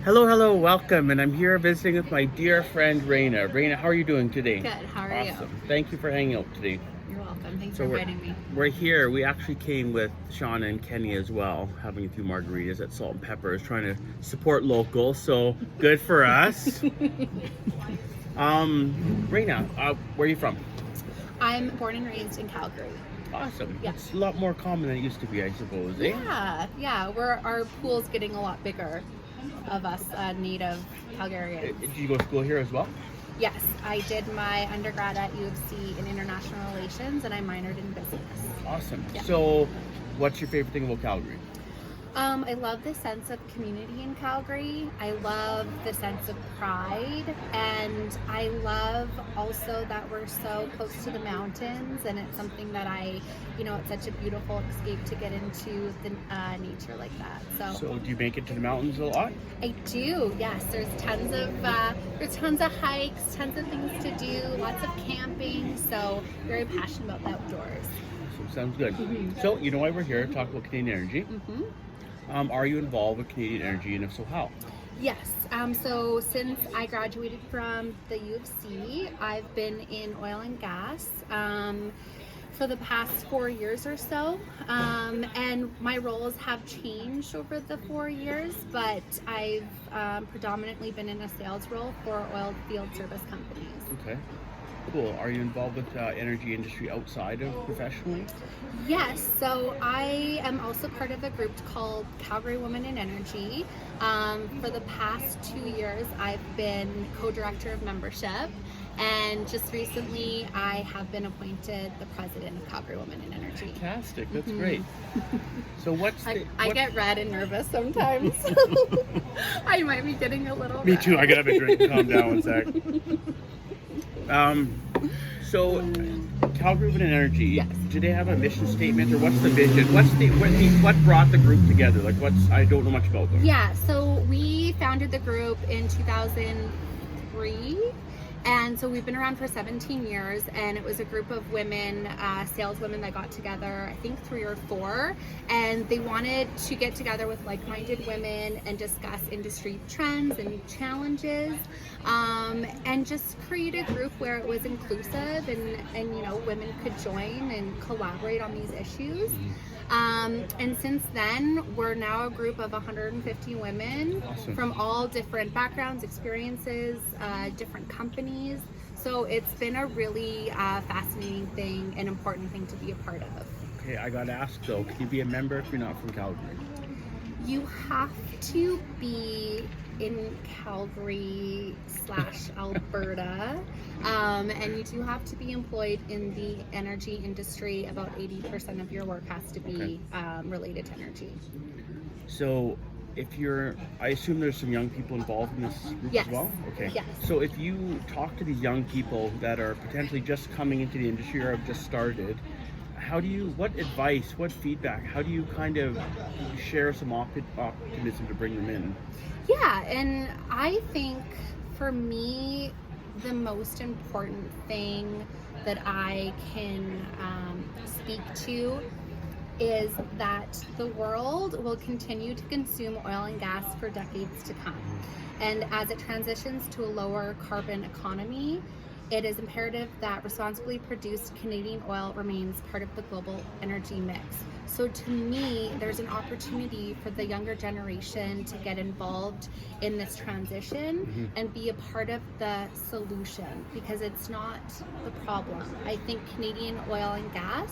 Hello, welcome. And I'm here visiting with my dear friend Rayna. Rayna, how are you doing today? Good, how are you? Awesome. Thank you for hanging out today. You're welcome. Thanks So for inviting me. We're here. We actually came with Shauna and Kenny as well, having a few margaritas at Salt and Peppers, trying to support local. So good for us. Rayna, where are you from? I'm born and raised in Calgary. Awesome. Yeah. It's a lot more common than it used to be, I suppose, eh? Yeah. Our pool's getting a lot bigger of us native Calgarians. Did you go to school here as well? Yes, I did my undergrad at U of C in international relations, and I minored in business. Awesome. Yeah. So what's your favorite thing about Calgary? I love the sense of community in Calgary. I love the sense of pride, and I love also that we're so close to the mountains, and it's something that it's such a beautiful escape to get into the nature like that. So do you make it to the mountains a lot? I do, yes. There's tons of hikes, tons of things to do, lots of camping. So very passionate about the outdoors. So sounds good. Mm-hmm. So you know why we're here to talk about Canadian energy. Mm-hmm. Are you involved with Canadian energy, and if so, how? Yes. So since I graduated from the U of C, I've been in oil and gas for the past 4 years or so. And my roles have changed over the 4 years, but I've predominantly been in a sales role for oil field service companies. Okay. Cool. Are you involved with energy industry outside of professionally? Yes, so I am also part of a group called Calgary Women in Energy. For the past 2 years, I've been co-director of membership, and just recently I have been appointed the president of Calgary Women in Energy. Fantastic. That's great. So I get red and nervous sometimes. I might be getting a little Me red. too. I gotta have a drink. Calm down one sec. So Calgary Women in Energy, Yes. Do they have a mission statement, or what's the vision? What brought the group together? I don't know much about them. Yeah, so we founded the group in 2003. And so we've been around for 17 years, and it was a group of women, saleswomen that got together, I think 3 or 4, and they wanted to get together with like-minded women and discuss industry trends and challenges, and just create a group where it was inclusive and women could join and collaborate on these issues. And since then, we're now a group of 150 women. Awesome. From all different backgrounds, experiences, different companies. So it's been a really fascinating thing and important thing to be a part of. Okay, I gotta ask though, can you be a member if you're not from Calgary? You have to be in Calgary / Alberta, and you do have to be employed in the energy industry. About 80% of your work has to be related to energy. So I assume there's some young people involved in this group Yes. as well? Okay. Yes. So if you talk to these young people that are potentially just coming into the industry or have just started, what advice, what feedback, how do you kind of share some optimism to bring them in? Yeah, and I think for me, the most important thing that I can speak to is that the world will continue to consume oil and gas for decades to come. And as it transitions to a lower carbon economy, it is imperative that responsibly produced Canadian oil remains part of the global energy mix. So to me, there's an opportunity for the younger generation to get involved in this transition and be a part of the solution, because it's not the problem. I think Canadian oil and gas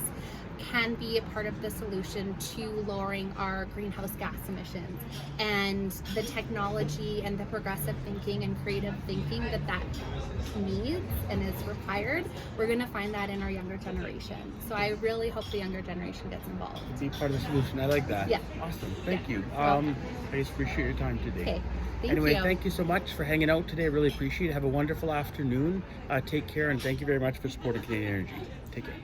can be a part of the solution to lowering our greenhouse gas emissions, and the technology and the progressive thinking and creative thinking that needs and is required, we're going to find that in our younger generation. So I really hope the younger generation gets involved. Be part of the solution. I like that. Yeah. Awesome. Thank you. Well, I just appreciate your time today. Okay. Anyway, thank you so much for hanging out today. I really appreciate it. Have a wonderful afternoon. Take care, and thank you very much for supporting Canadian Energy. Take care.